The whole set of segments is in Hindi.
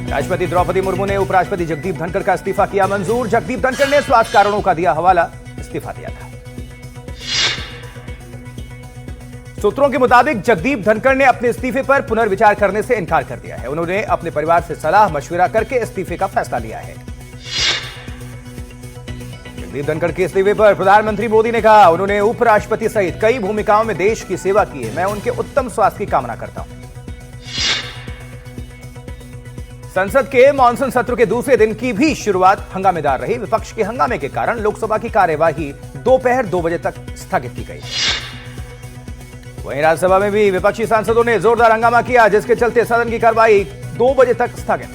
राष्ट्रपति द्रौपदी मुर्मू ने उपराष्ट्रपति जगदीप धनखड़ का इस्तीफा किया मंजूर। जगदीप धनखड़ ने स्वास्थ्य कारणों का दिया हवाला, इस्तीफा दिया था। सूत्रों के मुताबिक जगदीप धनखड़ ने अपने इस्तीफे पर पुनर्विचार करने से इनकार कर दिया है। उन्होंने अपने परिवार से सलाह मशविरा करके इस्तीफे का फैसला लिया है। जगदीप धनखड़ के इस्तीफे पर प्रधानमंत्री मोदी ने कहा, उन्होंने उपराष्ट्रपति सहित कई भूमिकाओं में देश की सेवा की है। मैं उनके उत्तम स्वास्थ्य की कामना करता हूं। संसद के मॉनसून सत्र के दूसरे दिन की भी शुरुआत हंगामेदार रही। विपक्ष के हंगामे के कारण लोकसभा की कार्यवाही दोपहर 2 बजे तक स्थगित की गई। वहीं राज्यसभा में भी विपक्षी सांसदों ने जोरदार हंगामा किया, जिसके चलते सदन की कार्यवाही 2 बजे तक स्थगित।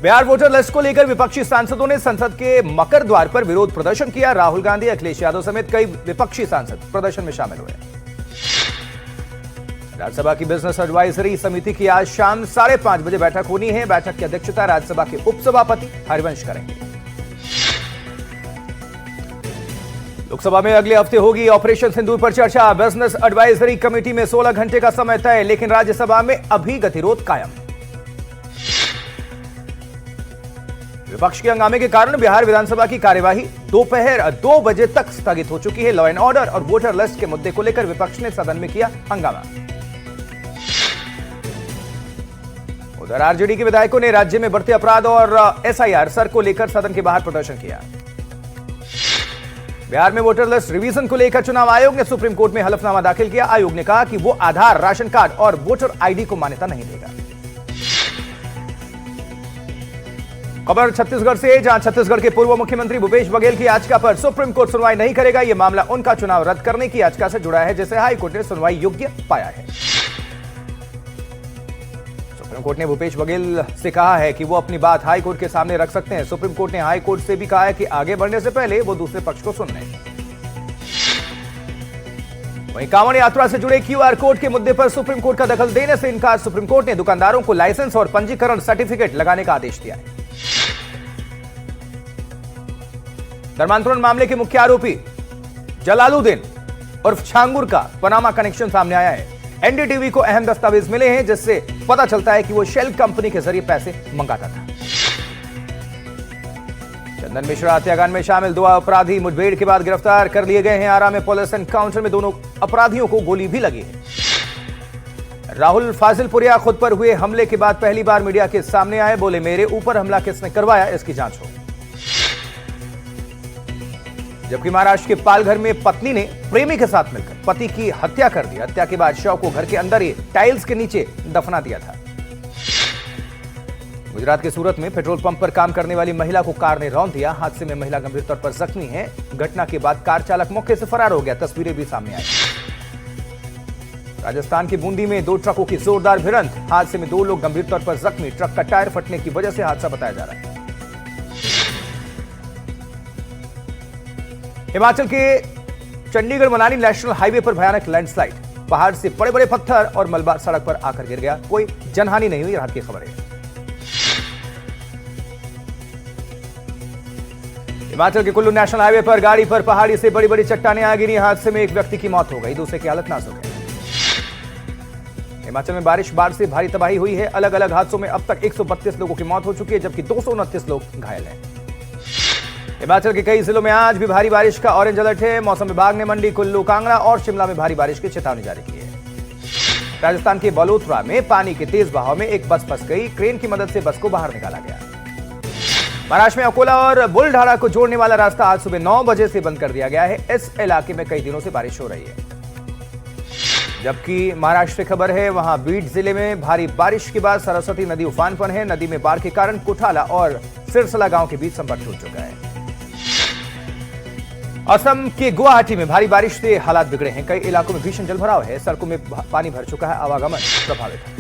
बिहार वोटर लिस्ट को लेकर विपक्षी सांसदों ने संसद के मकर द्वार पर विरोध प्रदर्शन किया। राहुल गांधी, अखिलेश यादव समेत कई विपक्षी सांसद प्रदर्शन में शामिल हुए। राज्यसभा की बिजनेस एडवाइजरी समिति की आज शाम 5:30 बजे बैठक होनी है। बैठक की अध्यक्षता राज्यसभा के उपसभापति हरिवंश करेंगे। लोकसभा में अगले हफ्ते होगी ऑपरेशन सिंदूर पर चर्चा। बिजनेस एडवाइजरी कमेटी में 16 घंटे का समय तय, लेकिन राज्यसभा में अभी गतिरोध कायम। विपक्ष के हंगामे के कारण बिहार विधानसभा की कार्यवाही दोपहर 2 बजे तक स्थगित हो चुकी है। लॉ एंड ऑर्डर और वोटर लिस्ट के मुद्दे को लेकर विपक्ष ने सदन में किया हंगामा। उधर आरजेडी के विधायकों ने राज्य में बढ़ते अपराध और एसआईआर सर को लेकर सदन के बाहर प्रदर्शन किया। बिहार में वोटर लिस्ट रिवीजन को लेकर चुनाव आयोग ने सुप्रीम कोर्ट में हलफनामा दाखिल किया। आयोग ने कहा कि वो आधार, राशन कार्ड और वोटर आईडी को मान्यता नहीं देगा। खबर छत्तीसगढ़ से, जहां छत्तीसगढ़ के पूर्व मुख्यमंत्री भूपेश बघेल की याचिका पर सुप्रीम कोर्ट सुनवाई नहीं करेगा। यह मामला उनका चुनाव रद्द करने की याचिका से जुड़ा है, जिसे हाईकोर्ट ने सुनवाई योग्य पाया है। सुप्रीम कोर्ट ने भूपेश बघेल से कहा है कि वो अपनी बात हाई कोर्ट के सामने रख सकते हैं। सुप्रीम कोर्ट ने हाई कोर्ट से भी कहा है कि आगे बढ़ने से पहले वो दूसरे पक्ष को सुन लें। वहीं कांवड़ यात्रा से जुड़े क्यूआर कोड के मुद्दे पर सुप्रीम कोर्ट का दखल देने से इनकार। सुप्रीम कोर्ट ने दुकानदारों को लाइसेंस और पंजीकरण सर्टिफिकेट लगाने का आदेश दिया है। धर्मांतरण मामले के मुख्य आरोपी जलालुद्दीन उर्फ छांगुर का पनामा कनेक्शन सामने आया है। एनडीटीवी को अहम दस्तावेज मिले हैं, जिससे पता चलता है कि वो शेल कंपनी के जरिए पैसे मंगाता था। चंदन मिश्रा हत्याकांड में शामिल 2 अपराधी मुठभेड़ के बाद गिरफ्तार कर लिए गए हैं। आरा में पुलिस एनकाउंटर में दोनों अपराधियों को गोली भी लगी है। राहुल फाजिलपुरिया खुद पर हुए हमले के बाद पहली बार मीडिया के सामने आए। बोले, मेरे ऊपर हमला किसने करवाया, इसकी जांच हो। जबकि महाराष्ट्र के पालघर में पत्नी ने प्रेमी के साथ मिलकर पति की हत्या कर दी। हत्या के बाद शव को घर के अंदर ही टाइल्स के नीचे दफना दिया था। गुजरात के सूरत में पेट्रोल पंप पर काम करने वाली महिला को कार ने रौंद दिया। हादसे में महिला गंभीर तौर पर जख्मी है। घटना के बाद कार चालक मौके से फरार हो गया। तस्वीरें भी सामने आई। राजस्थान के बूंदी में 2 ट्रकों की जोरदार भिड़ंत। हादसे में 2 लोग गंभीर तौर पर जख्मी। ट्रक का टायर फटने की वजह से हादसा बताया जा रहा है। हिमाचल के चंडीगढ़ मनाली नेशनल हाईवे पर भयानक लैंडस्लाइड। पहाड़ से बड़े बड़े पत्थर और मलबा सड़क पर आकर गिर गया। कोई जनहानि नहीं हुई, राहत की खबर है। हिमाचल के कुल्लू नेशनल हाईवे पर गाड़ी पर पहाड़ी से बड़ी बड़ी चट्टानें आ गिरी। हादसे में एक व्यक्ति की मौत हो गई, दूसरे की हालत नाजुक है। हिमाचल में बारिश से भारी तबाही हुई है। अलग अलग हादसों में अब तक 132 लोगों की मौत हो चुकी है, जबकि 229 लोग घायल हैं। हिमाचल के कई जिलों में आज भी भारी बारिश का ऑरेंज अलर्ट है। मौसम विभाग ने मंडी, कुल्लू, कांगड़ा और शिमला में भारी बारिश की चेतावनी जारी की है। राजस्थान के बलोत्रा में पानी के तेज बहाव में एक बस फंस गई। क्रेन की मदद से बस को बाहर निकाला गया। महाराष्ट्र में अकोला और बुलढाणा को जोड़ने वाला रास्ता आज सुबह 9 बजे से बंद कर दिया गया है। इस इलाके में कई दिनों से बारिश हो रही है। जबकि महाराष्ट्र से खबर है, वहां बीड जिले में भारी बारिश के बाद सरस्वती नदी उफान पर है। नदी में बाढ़ के कारण कुठाला और सिरसला गांव के बीच संपर्क टूट चुका है। असम के गुवाहाटी में भारी बारिश से हालात बिगड़े हैं। कई इलाकों में भीषण जलभराव है। सड़कों में पानी भर चुका है। आवागमन प्रभावित है।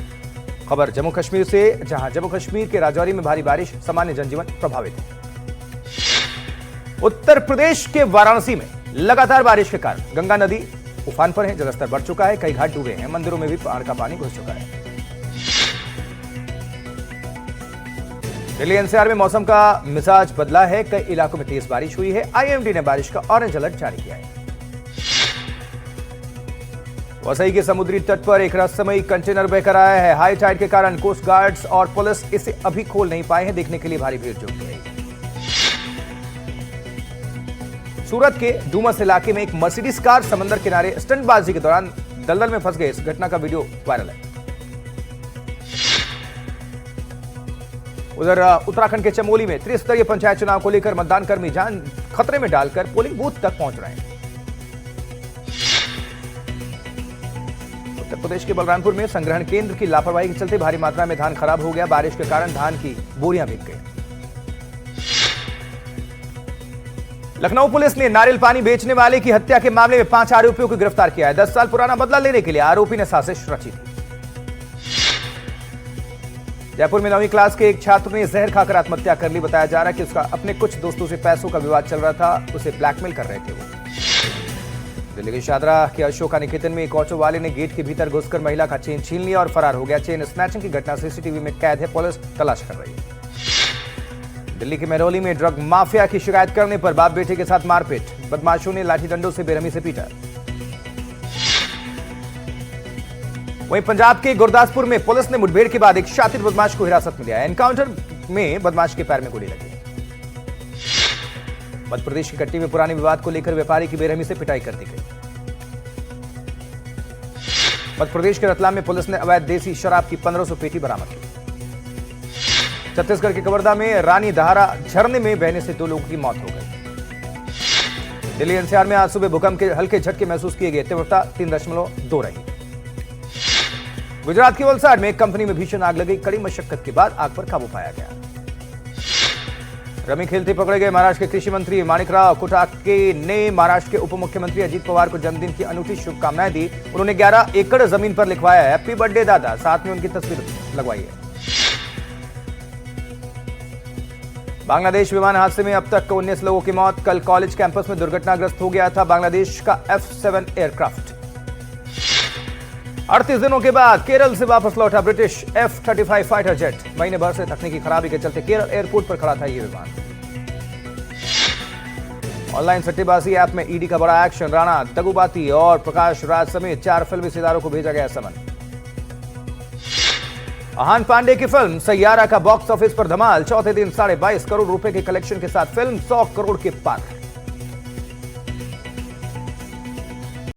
खबर जम्मू कश्मीर से, जहां जम्मू कश्मीर के राजौरी में भारी बारिश, सामान्य जनजीवन प्रभावित है। उत्तर प्रदेश के वाराणसी में लगातार बारिश के कारण गंगा नदी उफान पर है। जलस्तर बढ़ चुका है। कई घाट डूबे हैं। मंदिरों में भी बाढ़ का पानी घुस चुका है। दिल्ली एनसीआर में मौसम का मिजाज बदला है। कई इलाकों में तेज बारिश हुई है। आईएमडी ने बारिश का ऑरेंज अलर्ट जारी किया है। वसई के समुद्री तट पर एक रहस्यमयी कंटेनर बहकर आया है। हाई टाइड के कारण कोस्ट गार्ड्स और पुलिस इसे अभी खोल नहीं पाए हैं। देखने के लिए भारी भीड़ जुट गई। सूरत के डूमस इलाके में एक मर्सिडीज कार समंदर किनारे स्टंटबाजी के दौरान दलदल में फंस गई। इस घटना का वीडियो वायरल है। उधर उत्तराखंड के चमोली में त्रिस्तरीय पंचायत चुनाव को लेकर मतदान कर्मी जान खतरे में डालकर पोलिंग बूथ तक पहुंच रहे हैं। उत्तर प्रदेश के बलरामपुर में संग्रहण केंद्र की लापरवाही के चलते भारी मात्रा में धान खराब हो गया। बारिश के कारण धान की बोरियां भीग गई। लखनऊ पुलिस ने नारियल पानी बेचने वाले की हत्या के मामले में 5 आरोपियों को गिरफ्तार किया है। 10 साल पुराना बदला लेने के लिए आरोपी ने साजिश रची थी। जयपुर में 9वीं क्लास के एक छात्र ने जहर खाकर आत्महत्या कर ली। बताया जा रहा है कि उसका अपने कुछ दोस्तों से पैसों का विवाद चल रहा था। उसे ब्लैकमेल कर रहे थे वो। दिल्ली के शादरा के अशोका निकेतन में एक ऑटो वाले ने गेट के भीतर घुसकर महिला का चेन छीन लिया और फरार हो गया। चेन स्नैचिंग की घटना सीसीटीवी में कैद है। पुलिस तलाश कर रही है। दिल्ली के मेहरौली में ड्रग माफिया की शिकायत करने पर बाप बेटे के साथ मारपीट। बदमाशों ने लाठी डंडों से बेरहमी से पीटा। वहीं पंजाब के गुरदासपुर में पुलिस ने मुठभेड़ के बाद एक शातिर बदमाश को हिरासत में लिया। एनकाउंटर में बदमाश के पैर में गोली लगी। मध्य प्रदेश की कट्टी में पुराने विवाद को लेकर व्यापारी की बेरहमी से पिटाई कर दी गई। मध्य प्रदेश के रतलाम में पुलिस ने अवैध देसी शराब की 1500 पेटी बरामद की। छत्तीसगढ़ के कवर्धा में रानी दहारा झरने में बहने से 2 लोगों की मौत हो गई। दिल्ली एनसीआर में आज सुबह भूकंप के हल्के झटके महसूस किए गए। तीव्रता 3.2 रही। गुजरात के वलसाड में एक कंपनी में भीषण आग लगी। कड़ी मशक्कत के बाद आग पर काबू पाया गया। रमी खेलते पकड़े गए महाराष्ट्र के कृषि मंत्री माणिकराव कुटाके ने महाराष्ट्र के उप मुख्यमंत्री अजीत पवार को जन्मदिन की अनूठी शुभकामनाएं दी। उन्होंने 11 एकड़ जमीन पर लिखवाया है हैप्पी बर्थडे दादा। साथ में उनकी तस्वीर लगवाई है। बांग्लादेश विमान हादसे में अब तक 19 लोगों की मौत। कल कॉलेज कैंपस में दुर्घटनाग्रस्त हो गया था बांग्लादेश का F-7 एयरक्राफ्ट। 38 दिनों के बाद केरल से वापस लौटा ब्रिटिश F-35 फाइटर जेट। महीने भर से तकनीकी खराबी के चलते केरल एयरपोर्ट पर खड़ा था यह विमान। ऑनलाइन सट्टेबाजी ऐप में ईडी का बड़ा एक्शन। राणा, दगुबाती और प्रकाश राज समेत 4 फिल्मी सितारों को भेजा गया समन। अहान पांडे की फिल्म सैयारा का बॉक्स ऑफिस पर धमाल। चौथे दिन 22.5 करोड़ रुपए के कलेक्शन के साथ फिल्म 100 करोड़ के पार।